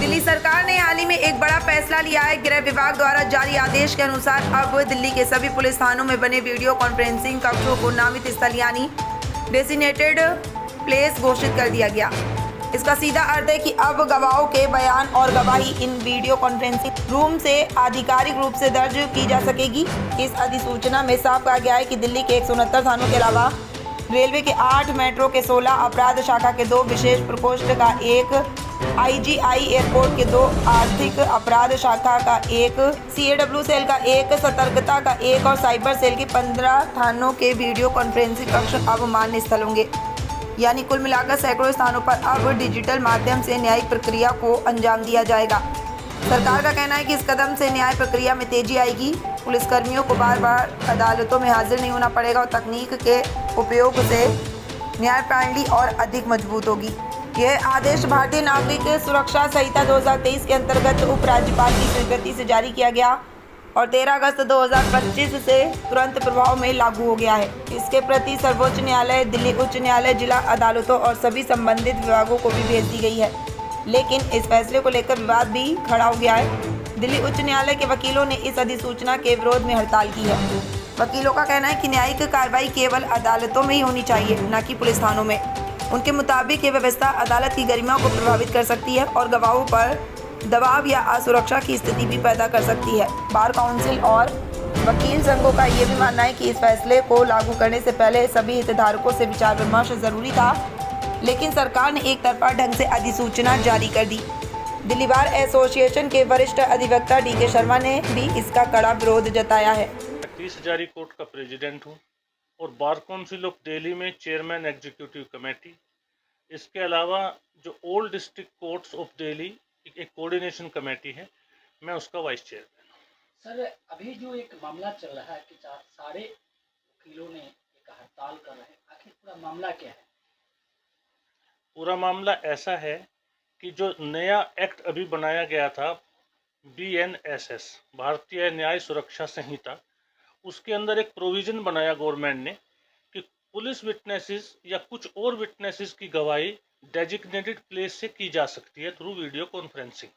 दिल्ली सरकार ने हाल ही में एक बड़ा फैसला लिया है। गृह विभाग द्वारा जारी आदेश के अनुसार अब दिल्ली के सभी पुलिस थानों में बने वीडियो कॉन्फ्रेंसिंग कक्षों को नामित स्थल यानी डेजिग्नेटेड प्लेस घोषित कर दिया गया। इसका सीधा अर्थ है कि अब गवाहों के बयान और गवाही इन वीडियो कॉन्फ्रेंसिंग रूम से आधिकारिक रूप से दर्ज की जा सकेगी। इस अधिसूचना में साफ कहा गया है कि दिल्ली के 169 थानों के अलावा रेलवे के 8, मेट्रो के 16, अपराध शाखा के 2, विशेष प्रकोष्ठ का 1, IGI एयरपोर्ट के 2, आर्थिक अपराध शाखा का 1, CAW सेल का 1, सतर्कता का 1 और साइबर सेल के 15 थानों के वीडियो कॉन्फ्रेंसिंग कक्ष अब मान्य स्थल होंगे। यानी कुल मिलाकर सैकड़ों स्थानों पर अब डिजिटल माध्यम से न्यायिक प्रक्रिया को अंजाम दिया जाएगा। सरकार का कहना है कि इस कदम से न्याय प्रक्रिया में तेजी आएगी। पुलिसकर्मियों को बार बार अदालतों में हाजिर नहीं होना पड़ेगा और तकनीक के उपयोग से न्याय प्रणाली और अधिक मजबूत होगी। यह आदेश भारतीय नागरिक सुरक्षा संहिता 2023 के अंतर्गत उपराज्यपाल की स्वीकृति से जारी किया गया और 13 अगस्त 2025 से तुरंत प्रभाव में लागू हो गया है। इसके प्रति सर्वोच्च न्यायालय, दिल्ली उच्च न्यायालय, जिला अदालतों और सभी संबंधित विभागों को भी भेज दी गई है। लेकिन इस फैसले को लेकर विवाद भी खड़ा हो गया है। दिल्ली उच्च न्यायालय के वकीलों ने इस अधिसूचना के विरोध में हड़ताल की है। वकीलों का कहना है कि न्यायिक कार्रवाई केवल अदालतों में ही होनी चाहिए, न कि पुलिस थानों में। उनके मुताबिक ये व्यवस्था अदालत की गरिमा को प्रभावित कर सकती है और गवाहों पर दबाव या असुरक्षा की स्थिति भी पैदा कर सकती है। बार काउंसिल और वकील संघों का ये भी मानना है कि इस फैसले को लागू करने से पहले सभी हितधारकों से विचार विमर्श जरूरी था, लेकिन सरकार ने एक तरफा ढंग से अधिसूचना जारी कर दी। दिल्ली बार एसोसिएशन के वरिष्ठ अधिवक्ता DK शर्मा ने भी इसका कड़ा विरोध जताया है। 30 हजारी कोर्ट का प्रेसिडेंट हूँ और बार काउंसिल ऑफ दिल्ली में चेयरमैन एग्जीक्यूटिव कमेटी। इसके अलावा जो old district courts of Delhi एक कोऑर्डिनेशन कमेटी है, मैं उसका वाइस चेयरमैन हूँ। सर, अभी जो एक मामला चल रहा है कि सारे वकीलों ने एक हड़ताल कर रहे हैं, आखिर पूरा मामला क्या है? पूरा मामला ऐसा है कि जो नया एक्ट अभी बनाया गया था BNSS, भारतीय न्याय सुरक्षा संहिता, उसके अंदर एक प्रोविज़न बनाया गवर्नमेंट ने कि पुलिस विटनेसेस या कुछ और विटनेसेस की गवाही डेजिग्नेटेड प्लेस से की जा सकती है थ्रू वीडियो कॉन्फ्रेंसिंग।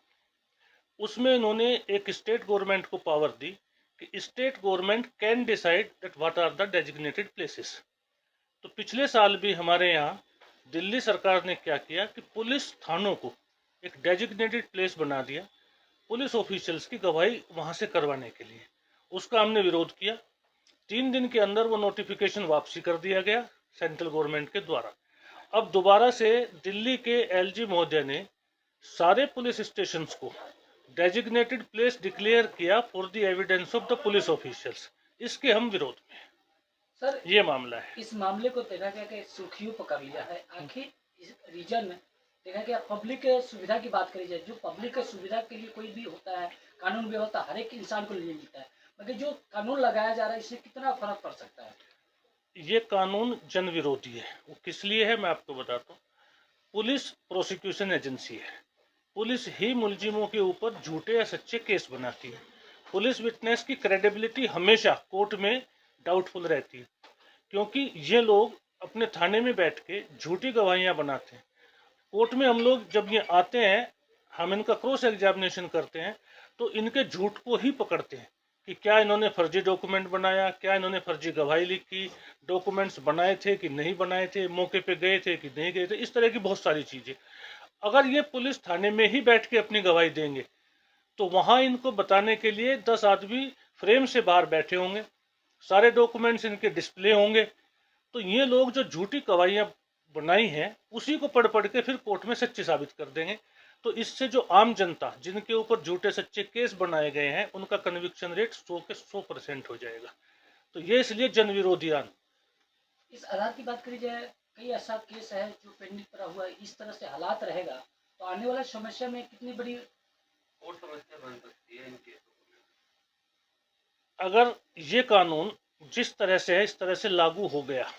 उसमें इन्होंने एक स्टेट गवर्नमेंट को पावर दी कि state government can decide that what are the designated places. तो पिछले साल भी हमारे यहाँ दिल्ली सरकार ने क्या किया कि पुलिस थानों को एक डेजिग्नेटेड प्लेस बना दिया पुलिस ऑफिशियल्स की गवाही वहाँ से करवाने के लिए। उसका हमने विरोध किया। 3 दिन के अंदर वो नोटिफिकेशन वापसी कर दिया गया सेंट्रल गवर्नमेंट के द्वारा। अब दोबारा से दिल्ली के LG महोदय ने सारे पुलिस स्टेशंस को डेजिग्नेटेड प्लेस डिक्लेयर किया for the evidence of the police officials. इसके हम विरोध में सर, ये मामला है। इस मामले को देखा गया कि सुर्खियों पकड़ लिया है। आखिर इस रीजन में देखा गया पब्लिक सुविधा की बात करी जाए, जो पब्लिक सुविधा के लिए कोई भी होता है, कानून व्यवस्था हर एक इंसान को लिए मिलता है, मगर जो कानून लगाया जा रहा है इससे कितना फर्क पड़ सकता है? ये कानून जन विरोधी है। वो किस लिए है मैं आपको बताता हूँ। पुलिस प्रोसिक्यूशन एजेंसी है। पुलिस ही मुलजिमों के ऊपर झूठे या सच्चे केस बनाती है। पुलिस विटनेस की क्रेडिबिलिटी हमेशा कोर्ट में डाउटफुल रहती है, क्योंकि ये लोग अपने थाने में बैठ के झूठी गवाहियाँ बनाते हैं। कोर्ट में हम लोग जब ये आते हैं, हम इनका क्रॉस एग्जामिनेशन करते हैं, तो इनके झूठ को ही पकड़ते हैं कि क्या इन्होंने फर्जी डॉक्यूमेंट बनाया, क्या इन्होंने फर्जी गवाही लिखी, डॉक्यूमेंट्स बनाए थे कि नहीं बनाए थे, मौके पे गए थे कि नहीं गए थे, इस तरह की बहुत सारी चीज़ें। अगर ये पुलिस थाने में ही बैठ के अपनी गवाही देंगे तो वहाँ इनको बताने के लिए 10 आदमी फ्रेम से बाहर बैठे होंगे, सारे डॉक्यूमेंट्स इनके डिस्प्ले होंगे। तो ये लोग जो झूठी गवाहियाँ बनाई हैं उसी को पढ़ पढ़ के फिर कोर्ट में सच्ची साबित कर देंगे। तो इससे जो आम जनता जिनके ऊपर झूठे सच्चे केस बनाए गए हैं उनका कन्विक्शन रेट 100 के 100% हो जाएगा। तो ये इसलिए जन विरोधी आन। इस आधार की बात करी जाए, कई ऐसा केस है जो पेंडिंग पड़ा हुआ है। इस तरह से हालात रहेगा तो आने वाला समस्या में कितनी बड़ी और समस्या बन सकती है इनके? अगर ये कानून जिस तरह से है इस तरह से लागू हो गया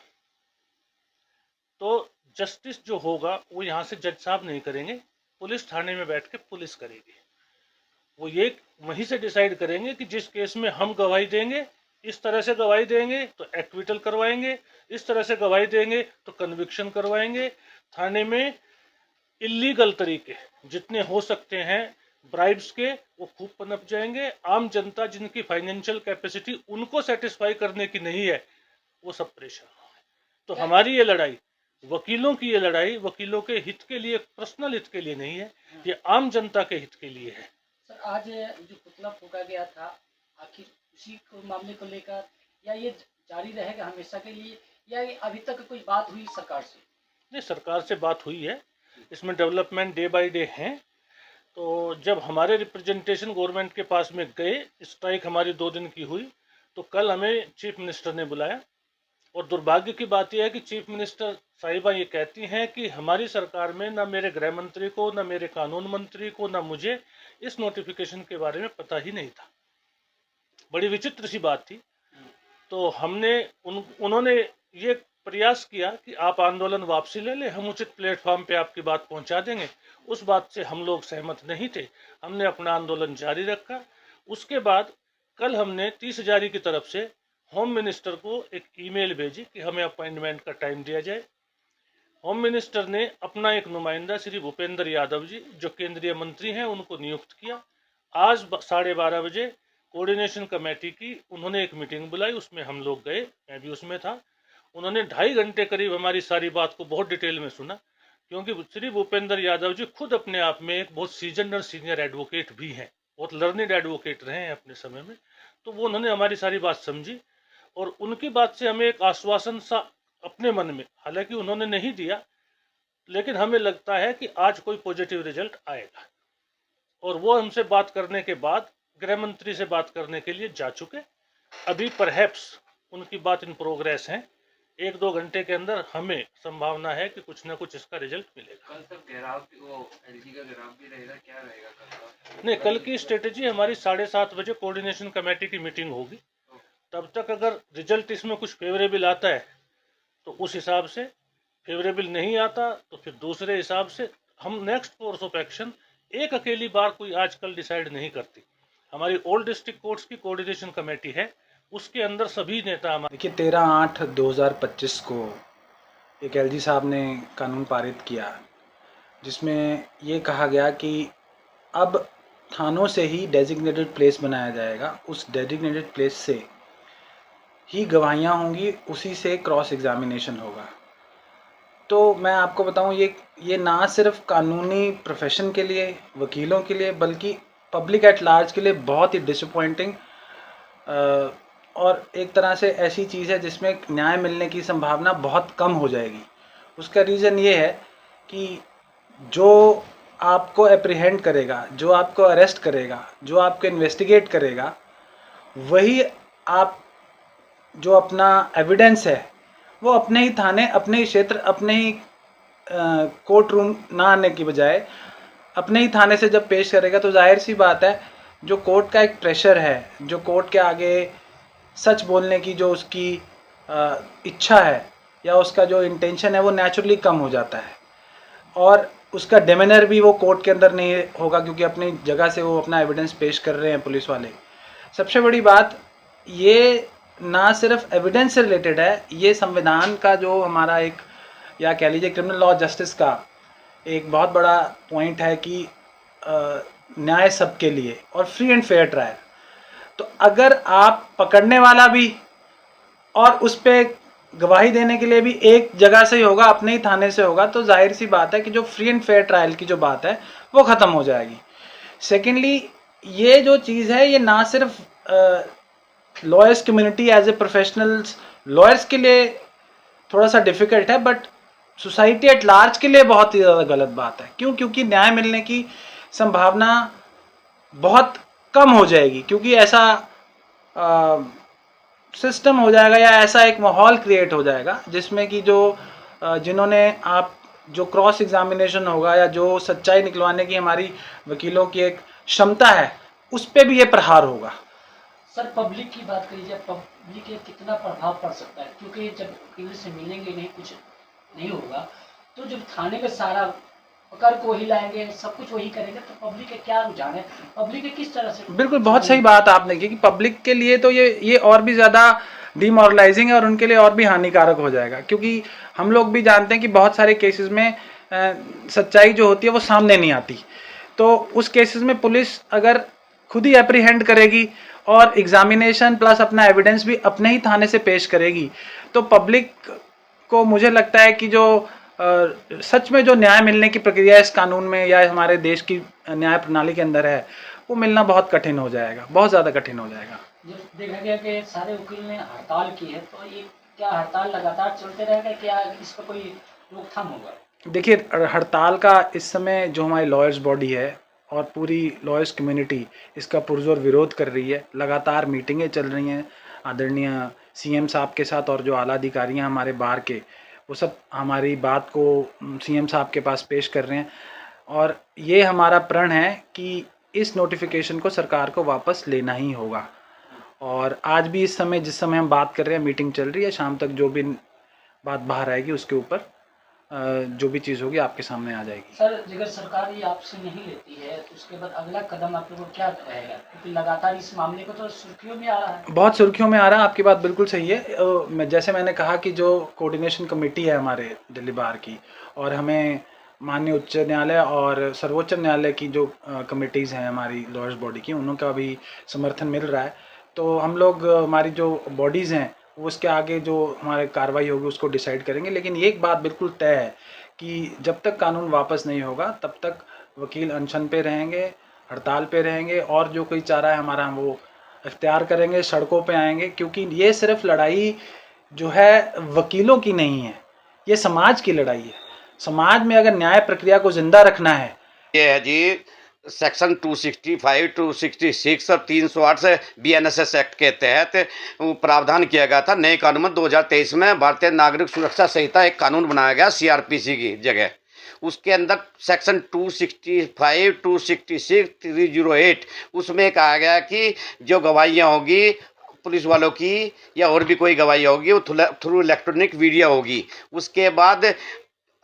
तो जस्टिस जो होगा वो यहाँ से जज साहब नहीं करेंगे, पुलिस थाने में बैठ के पुलिस करेगी। वो ये वहीं से डिसाइड करेंगे कि जिस केस में हम गवाही देंगे इस तरह से गवाही देंगे तो एक्विटल करवाएंगे, इस तरह से गवाही देंगे तो कन्विक्शन करवाएंगे। थाने में इलीगल तरीके जितने हो सकते हैं ब्राइब्स के, वो खूब पनप जाएंगे। आम जनता जिनकी फाइनेंशियल कैपेसिटी उनको सेटिस्फाई करने की नहीं है, वो सब परेशान होंगे। तो हमारी ये लड़ाई, वकीलों की ये लड़ाई, वकीलों के हित के लिए, पर्सनल हित के लिए नहीं है, ये आम जनता के हित के लिए है। सर, आज जो पुतला फूका गया था, आखिर उसी मामले को लेकर, या ये जारी रहेगा हमेशा के लिए, या ये अभी तक कोई बात हुई सरकार से? नहीं, सरकार से बात हुई है, इसमें डेवलपमेंट डे बाय डे हैं। तो जब हमारे रिप्रेजेंटेशन गवर्नमेंट के पास में गए, स्ट्राइक हमारी 2 दिन की हुई, तो कल हमें चीफ मिनिस्टर ने बुलाया। और दुर्भाग्य की बात यह है कि चीफ मिनिस्टर साहिबा ये कहती हैं कि हमारी सरकार में ना मेरे गृह मंत्री को, ना मेरे कानून मंत्री को, ना मुझे इस नोटिफिकेशन के बारे में पता ही नहीं था। बड़ी विचित्र सी बात थी। तो हमने उन्होंने ये प्रयास किया कि आप आंदोलन वापसी ले लें, हम उचित प्लेटफॉर्म पे आपकी बात पहुंचा देंगे। उस बात से हम लोग सहमत नहीं थे, हमने अपना आंदोलन जारी रखा। उसके बाद कल हमने 30 हजारी की तरफ से होम मिनिस्टर को एक ईमेल भेजी कि हमें अपॉइंटमेंट का टाइम दिया जाए। होम मिनिस्टर ने अपना एक नुमाइंदा श्री भूपेंद्र यादव जी, जो केंद्रीय मंत्री हैं, उनको नियुक्त किया। आज 12:30 बजे कोऑर्डिनेशन कमेटी की उन्होंने एक मीटिंग बुलाई, उसमें हम लोग गए, मैं भी उसमें था। उन्होंने 2.5 घंटे करीब हमारी सारी बात को बहुत डिटेल में सुना, क्योंकि श्री भूपेंद्र यादव जी खुद अपने आप में एक बहुत सीजन और सीनियर एडवोकेट भी हैं, बहुत लर्निड एडवोकेट रहे हैं अपने समय में। तो वो उन्होंने हमारी सारी बात समझी और उनकी बात से हमें एक आश्वासन सा अपने मन में, हालांकि उन्होंने नहीं दिया, लेकिन हमें लगता है कि आज कोई पॉजिटिव रिजल्ट आएगा। और वो हमसे बात करने के बाद गृह मंत्री से बात करने के लिए जा चुके। अभी परहैप्स उनकी बात इन प्रोग्रेस है, 1-2 घंटे के अंदर हमें संभावना है कि कुछ ना कुछ इसका रिजल्ट मिलेगा। कल तक घेराव, वो एलजी का घेराव भी रहेगा, क्या रहेगा कल का? नहीं, कल की स्ट्रेटेजी हमारी 7:30 बजे कोऑर्डिनेशन कमेटी की मीटिंग होगी। तब तक अगर रिजल्ट इसमें कुछ फेवरेबल आता है तो उस हिसाब से, फेवरेबल नहीं आता तो फिर दूसरे हिसाब से हम नेक्स्ट कोर्स ऑफ एक्शन, एक अकेली बार कोई आजकल डिसाइड नहीं करती। हमारी ऑल डिस्ट्रिक्ट कोर्ट्स की कोऑर्डिनेशन कमेटी है, उसके अंदर सभी नेता हमारे। देखिए 13/8/2025 को एक एलजी साहब ने कानून पारित किया, जिसमें ये कहा गया कि अब थानों से ही डेजिग्नेटेड प्लेस बनाया जाएगा, उस डेजिग्नेटेड प्लेस से ही गवाहियाँ होंगी, उसी से क्रॉस एग्जामिनेशन होगा। तो मैं आपको बताऊं, ये ना सिर्फ कानूनी प्रोफेशन के लिए, वकीलों के लिए, बल्कि पब्लिक एट लार्ज के लिए बहुत ही डिसअपॉइंटिंग और एक तरह से ऐसी चीज़ है जिसमें न्याय मिलने की संभावना बहुत कम हो जाएगी। उसका रीज़न ये है कि जो आपको एप्रीहेंड करेगा, जो आपको अरेस्ट करेगा, जो आपको इन्वेस्टिगेट करेगा, वही आप जो अपना एविडेंस है वो अपने ही थाने, अपने ही क्षेत्र, अपने ही कोर्ट रूम ना आने की बजाय अपने ही थाने से जब पेश करेगा, तो जाहिर सी बात है जो कोर्ट का एक प्रेशर है, जो कोर्ट के आगे सच बोलने की जो उसकी इच्छा है या उसका जो इंटेंशन है, वो नेचुरली कम हो जाता है और उसका डिमेनर भी वो कोर्ट के अंदर नहीं होगा, क्योंकि अपनी जगह से वो अपना एविडेंस पेश कर रहे हैं पुलिस वाले। सबसे बड़ी बात ये ना सिर्फ एविडेंस से रिलेटेड है, ये संविधान का जो हमारा एक, या कह लीजिए क्रिमिनल लॉ जस्टिस का एक बहुत बड़ा पॉइंट है कि न्याय सबके लिए और फ्री एंड फेयर ट्रायल। तो अगर आप पकड़ने वाला भी और उस पर गवाही देने के लिए भी एक जगह से ही होगा, अपने ही थाने से होगा, तो जाहिर सी बात है कि जो फ्री एंड फेयर ट्रायल की जो बात है वो ख़त्म हो जाएगी। सेकेंडली, ये जो चीज़ है ये ना सिर्फ lawyers community as a professionals, lawyers के लिए थोड़ा सा डिफ़िकल्ट है, बट सोसाइटी एट लार्ज के लिए बहुत ही ज़्यादा गलत बात है। क्यों? क्योंकि न्याय मिलने की संभावना बहुत कम हो जाएगी, क्योंकि ऐसा सिस्टम हो जाएगा या ऐसा एक माहौल क्रिएट हो जाएगा जिसमें कि जो जिन्होंने आप जो क्रॉस एग्जामिनेशन होगा या जो सच्चाई निकलवाने की हमारी वकीलों की एक क्षमता है, उस पर भी ये प्रहार होगा। सर, पब्लिक की बात करिए, जब पब्लिक के कितना प्रभाव पड़ सकता है, क्योंकि जब वकील से मिलेंगे नहीं, कुछ नहीं होगा, तो जब थाने में सारा पकड़ को ही लाएंगे, सब कुछ वही करेंगे, तो पब्लिक के क्या रुझान है, पब्लिक के किस तरह से? बिल्कुल, बहुत सही बात आपने की कि पब्लिक के लिए तो ये और भी ज़्यादा डिमोरलाइजिंग है और उनके लिए और भी हानिकारक हो जाएगा, क्योंकि हम लोग भी जानते हैं कि बहुत सारे केसेस में सच्चाई जो होती है वो सामने नहीं आती। तो उस केसेस में पुलिस अगर खुद ही एप्रीहेंड करेगी और एग्जामिनेशन प्लस अपना एविडेंस भी अपने ही थाने से पेश करेगी, तो पब्लिक को मुझे लगता है कि जो सच में जो न्याय मिलने की प्रक्रिया इस कानून में या हमारे देश की न्याय प्रणाली के अंदर है, वो मिलना बहुत कठिन हो जाएगा, बहुत ज़्यादा कठिन हो जाएगा। जब देखा गया कि सारे वकील ने हड़ताल की है, तो ये क्या हड़ताल लगातार चलते रहेगा, क्या इस पर कोई रोकथाम होगा? देखिए, हड़ताल का इस समय जो हमारी लॉयर्स बॉडी है और पूरी लॉयर्स कम्युनिटी इसका पुरजोर विरोध कर रही है। लगातार मीटिंगें चल रही हैं आदरणीय सीएम साहब के साथ, और जो आला अधिकारी हैं हमारे बार के, वो सब हमारी बात को सीएम साहब के पास पेश कर रहे हैं। और ये हमारा प्रण है कि इस नोटिफिकेशन को सरकार को वापस लेना ही होगा। और आज भी इस समय जिस समय हम बात कर रहे हैं, मीटिंग चल रही है, शाम तक जो भी बात बाहर आएगी उसके ऊपर जो भी चीज़ होगी आपके सामने आ जाएगी। सर, अगर सरकार ये आपसे नहीं लेती है तो उसके बाद अगला कदम आप लोगों को क्या रहेगा, क्योंकि लगातार इस मामले को तो सुर्खियों में आ रहा है। बहुत सुर्खियों में आ रहा है, आपकी बात बिल्कुल सही है। जैसे मैंने कहा कि जो कोऑर्डिनेशन कमेटी है हमारे दिल्ली बार की, और हमें माननीय उच्च न्यायालय और सर्वोच्च न्यायालय की जो कमेटीज़ हैं हमारी लॉयर्स बॉडी की, उनका भी समर्थन मिल रहा है। तो हम लोग हमारी जो बॉडीज़ हैं वो उसके आगे जो हमारे कार्रवाई होगी उसको डिसाइड करेंगे। लेकिन एक बात बिल्कुल तय है कि जब तक कानून वापस नहीं होगा तब तक वकील अनशन पे रहेंगे, हड़ताल पे रहेंगे, और जो कोई चारा है हमारा वो इख्तियार करेंगे, सड़कों पे आएंगे। क्योंकि ये सिर्फ लड़ाई जो है वकीलों की नहीं है, ये समाज की लड़ाई है। समाज में अगर न्याय प्रक्रिया को जिंदा रखना है, ये है जी सेक्शन 265, 266 और 308 से BNSS एक्ट के तहत प्रावधान किया गया था। नए कानून में 2023 में भारतीय नागरिक सुरक्षा संहिता एक कानून बनाया गया CRPC की जगह। उसके अंदर सेक्शन 265, 266, 308 उसमें कहा गया कि जो गवाहियाँ होगी पुलिस वालों की या और भी कोई गवाही होगी वो थ्रू इलेक्ट्रॉनिक मीडिया होगी। उसके बाद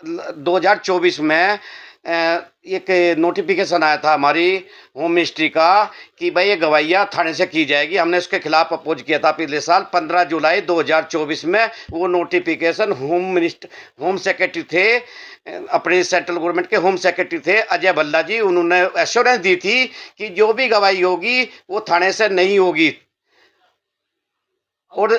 2024 में एक नोटिफिकेशन आया था हमारी होम मिनिस्ट्री का कि भाई ये गवाहियाँ थाने से की जाएगी। हमने उसके खिलाफ अपोज किया था पिछले साल 15 जुलाई 2024 में। वो नोटिफिकेशन होम सेक्रेटरी थे, अपने सेंट्रल गवर्नमेंट के होम सेक्रेटरी थे अजय भल्ला जी, उन्होंने एश्योरेंस दी थी कि जो भी गवाही होगी वो थाने से नहीं होगी। और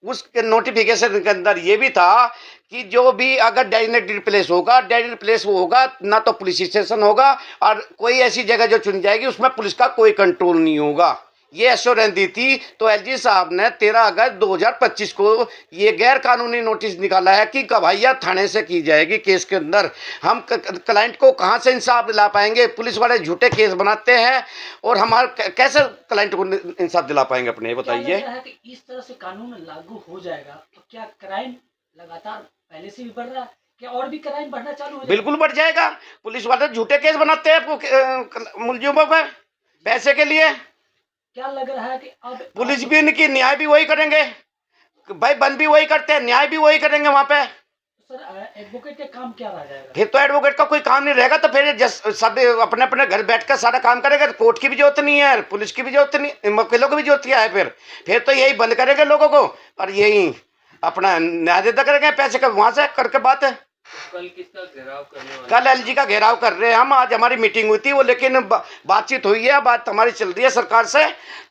उस नोटिफिकेशन के अंदर ये भी था कि जो भी अगर डेजिग्नेटेड प्लेस होगा, डेजिग्नेटेड प्लेस वो होगा ना तो पुलिस स्टेशन होगा, और कोई ऐसी जगह जो चुनी जाएगी उसमें पुलिस का कोई कंट्रोल नहीं होगा। ये एश्योरेंस दी थी। तो LG साहब ने 13 अगस्त 2025 को ये गैर कानूनी नोटिस निकाला है कि गवाहियाँ थाने से की जाएगी केस के अंदर। हम क्लाइंट को कहाँ से इंसाफ दिला पाएंगे? पुलिस वाले झूठे केस बनाते हैं और हमारे कैसे क्लाइंट को इंसाफ दिला पाएंगे अपने, बताइए। इस तरह से कानून लागू हो जाएगा तो क्या क्राइम लगातार पहले से भी बढ़ रहा है, क्या और भी क्राइम बढ़ना चालू हो जाएगा? बिल्कुल बढ़ जाएगा। पुलिस वाले झूठे केस बनाते हैं मुलजिमों पर पैसे के लिए। क्या लग रहा है कि अब पुलिस भी इनकी न्याय भी वही करेंगे भाई, बंद भी वही करते हैं, न्याय भी वही करेंगे वहां पे। सर, एडवोकेट का काम क्या रह जाएगा? फिर तो एडवोकेट का कोई काम नहीं रहेगा। तो फिर सब अपने अपने घर बैठकर सारा काम करेगा। कोर्ट की भी जरूरत नहीं है, पुलिस की भी जरूरत नहीं, वकीलों की भी जरूरत क्या है? फिर तो यही बंद करेंगे लोगों को और यही अपना न्याय देता करेंगे पैसे का वहां से करके बात है। कल किसका घेराव करने वाले? कल LG का घेराव कर रहे हैं हम। आज हमारी मीटिंग हुई थी वो, लेकिन बातचीत हुई है, बात हमारी चल रही है सरकार से।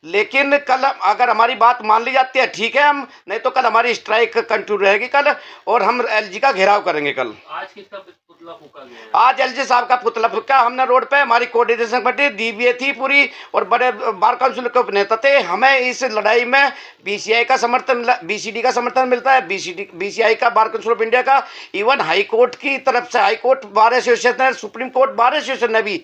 लेकिन कल अगर हमारी बात मान ली जाती है ठीक है, हम नहीं तो कल हमारी स्ट्राइक कंटिन्यू रहेगी कल, और हम LG का घेराव करेंगे कल। आज किसका पुतला फूका गया? आज LG साहब का पुतला फूका हमने रोड पे। हमारी कोऑर्डिनेशन कमेटी DBA थी पूरी और बड़े बार काउंसिल के उपनेता थे। हमें इस लड़ाई में BCI का समर्थन मिला, BCD का समर्थन मिलता है, BCI का बार काउंसिल ऑफ इंडिया का, इवन हाई कोर्ट की तरफ से, high court bar association, supreme court bar association ने भी